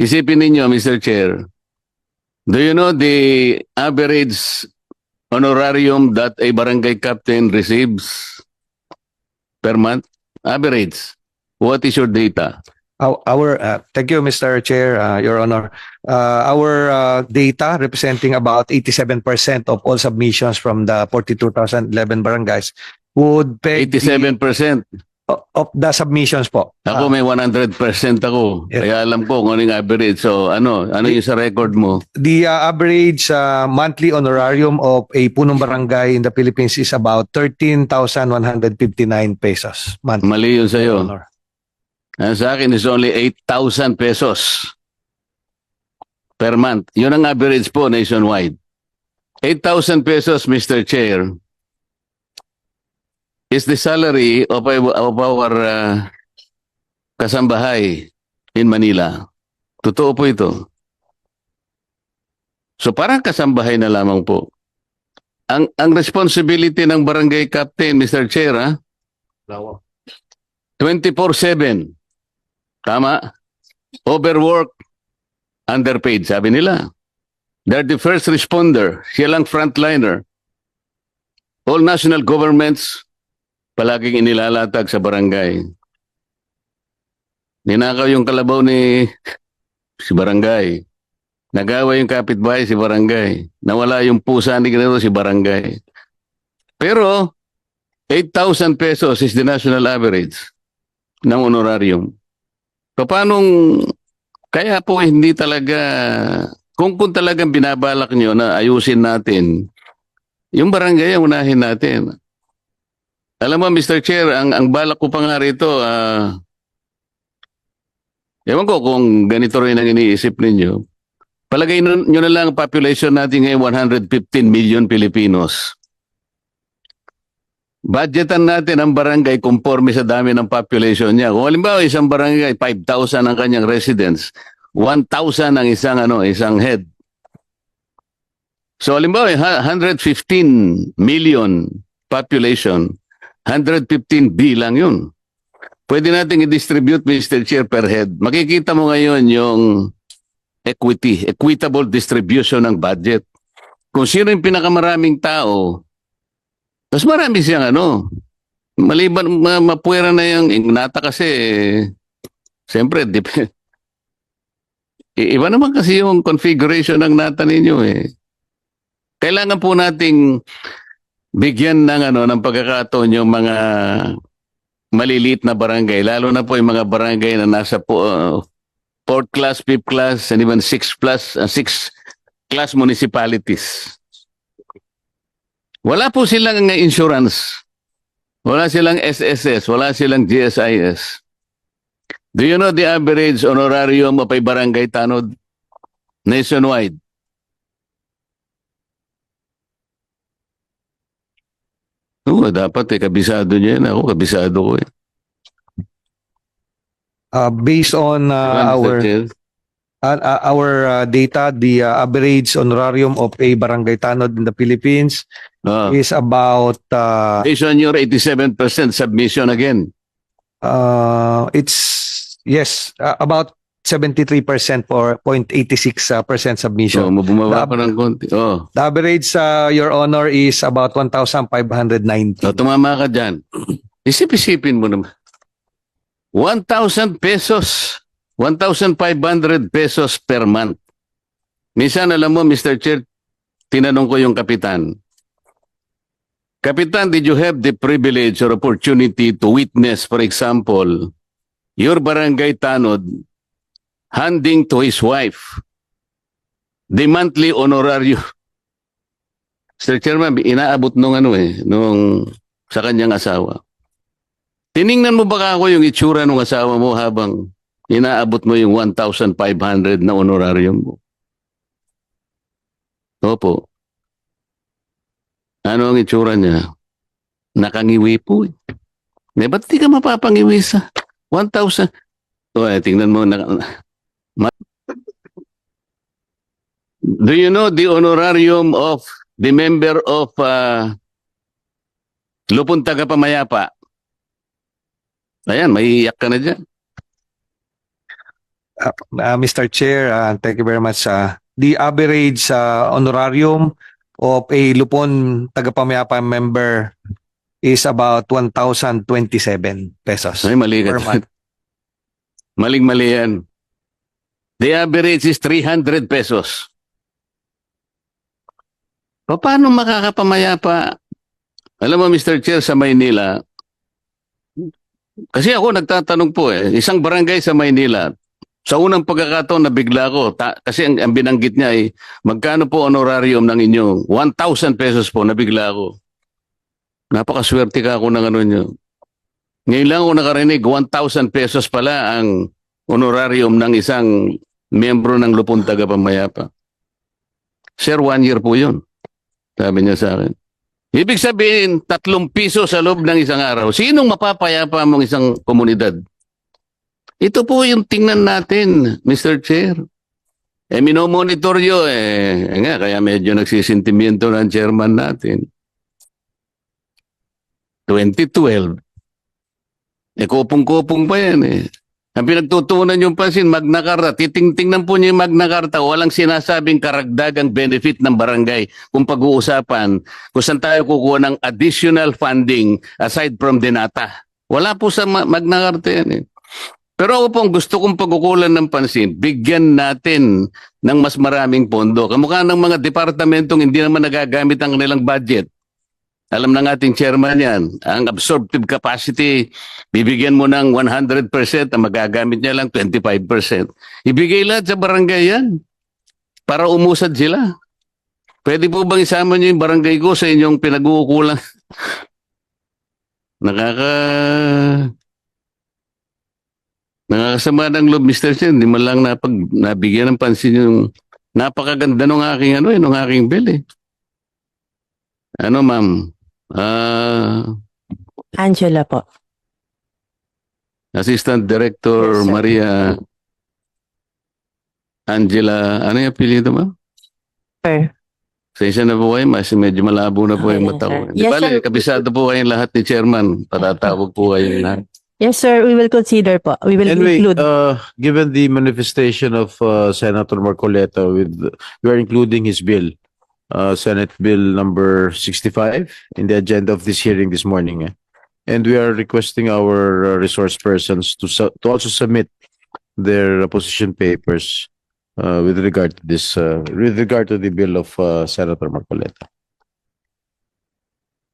Isipin ninyo, Mr. Chair, do you know the average honorarium that a barangay captain receives per month? Average. What is your data? Thank you, Mr. Chair, Your Honor. Our data representing about 87% of all submissions from the 42,011 barangays would peg 87%. of the submissions po. Ako may 100% ako. Yes. Kaya alam ko kung ano yung average. So ano yung sa record mo? The average monthly honorarium of a punong barangay in the Philippines is about 13,159 pesos monthly. Mali yun Your sa'yo. Honor. Ang sa akin is only 8,000 pesos per month. Yun ang average po nationwide. 8,000 pesos, Mr. Chair, is the salary of our kasambahay in Manila. Totoo po ito. So parang kasambahay na lamang po. Ang responsibility ng barangay captain, Mr. Chair, 24/7. Tama? Overwork, underpaid, sabi nila. They're the first responder. Siya lang frontliner. All national governments, palaging inilalatag sa barangay. Ninakaw yung kalabaw ni si barangay. Nagawa yung kapitbahay si barangay. Nawala yung pusa ni ganito si barangay. Pero, 8,000 pesos is the national average ng honorarium. Paanong, kaya po hindi talaga, kung talagang binabalak nyo na ayusin natin, yung barangay ang unahin natin. Alam mo, Mr. Chair, ang balak ko pa nga rito, ewan ko kung ganito rin ang iniisip ninyo. Palagay nyo na lang ang population natin ngayon, 115 million Filipinos. Budgetan natin ang barangay conforme sa dami ng population niya. Kung halimbawa isang barangay, 5,000 ang kanyang residents, 1,000 ang isang head. So halimbawa, 115 million population, 115 lang yun. Pwede natin i-distribute, Mr. Chair, per head. Makikita mo ngayon yung equitable distribution ng budget. Kung sino yung pinakamaraming tao, mas marami siyang maliban, mapuwera na yung Ignata kasi, siyempre, iba naman kasi yung configuration ng nata ninyo eh. Kailangan po nating bigyan ng pagkakataon yung mga maliliit na barangay, lalo na po yung mga barangay na nasa 4th class, 5th class, and even 6th class municipalities. Wala po silang insurance. Wala silang SSS. Wala silang GSIS. Do you know the average honorarium of a barangay tanod nationwide? Oo, dapat kabisado niya yan. Ako, kabisado ko eh. Based on our data, the average honorarium of a barangay tanod in the Philippines is about based on your 87% submission again. About 73% for 0.86% submission. Bumaba pa ng konti. The average, Your Honor, is about 1,590. Tumama ka dyan. Isip-isipin mo naman. 1,000 pesos. 1,500 pesos per month. Minsan, alam mo, Mr. Chair, tinanong ko yung kapitan. Kapitan, did you have the privilege or opportunity to witness, for example, your barangay tanod handing to his wife the monthly honorarium? Mr. Chairman, inaabot nung sa kanyang asawa. Tiningnan mo ba ako yung itsura ng asawa mo habang inaabot mo yung 1,500 na honorarium mo? Opo. Ano ang itsura niya? Nakangiwi po. Ba't di ka mapapangiwi sa 1,000? Tingnan mo. Do you know the honorarium of the member of Lupon Tagapamayapa? Ayan, maiiyak ka na dyan. Mr. Chair, thank you very much. The average honorarium of a Lupon tagapamayapa member is about 1,027 pesos Ay, mali per ka. month. Maling-mali yan. The average is 300 pesos. Paano makakapamayapa? Alam mo, Mr. Chair, sa Maynila, kasi ako nagtatanong po isang barangay sa Maynila, sa unang pagkakataon nabigla ko, kasi ang binanggit niya ay, magkano po honorarium ng inyo? 1,000 pesos po, nabigla ako. Napakaswerte ka ako ng ano nyo. Ngayon lang ako nakarinig, 1,000 pesos pala ang honorarium ng isang miyembro ng Lupon Tagapamayapa. Sir, 1 year po yun. Sabi niya sa akin. Ibig sabihin, 3 piso sa loob ng isang araw. Sinong mapapayapa mong isang komunidad? Ito po yung tingnan natin, Mr. Chair. Minomonitor nyo nga, kaya medyo nagsisintimiento ng chairman natin. 2012. Kupong-kupong pa yan Ang pinagtutuunan yung pansin, Magna Carta. Titingnan po niyo yung Magna Carta. Walang sinasabing karagdagang benefit ng barangay kung pag-uusapan kung saan tayo kukuha ng additional funding aside from Denata. Wala po sa Magna Carta yan Pero ako pong gusto kong pagkukulan ng pansin, bigyan natin ng mas maraming pondo. Kamukha ng mga departamentong hindi naman nagagamit ang kanilang budget. Alam ng ating chairman yan, ang absorptive capacity, bibigyan mo ng 100%, ang magagamit niya lang 25%. Ibigay lahat sa barangay yan para umusad sila. Pwede po bang isama niyo yung barangay ko sa inyong pinag-uukulang? Nakakasama ng loob, Mr. Chen. Hindi man lang nabigyan ng pansin yung napakaganda ng aking, yung aking bill ma'am? Angela po. Assistant Director Yes, sir. Maria Angela, ano yung apelyido ma'am? Sir. Sa isa na po kayo, mas medyo malabo na po yung Yes, mata ko. sir. Di Yes, bale, sir. kabisado po kayong lahat ni Chairman. Patatawag po kayong lahat. Yes, sir. We will consider po. We will Anyway, include. given the manifestation of Senator Marcoleta we are including his bill, Senate Bill number 65 in the agenda of this hearing this morning. And we are requesting our resource persons to also submit their position papers with regard to this, with regard to the bill of Senator Marcoleta.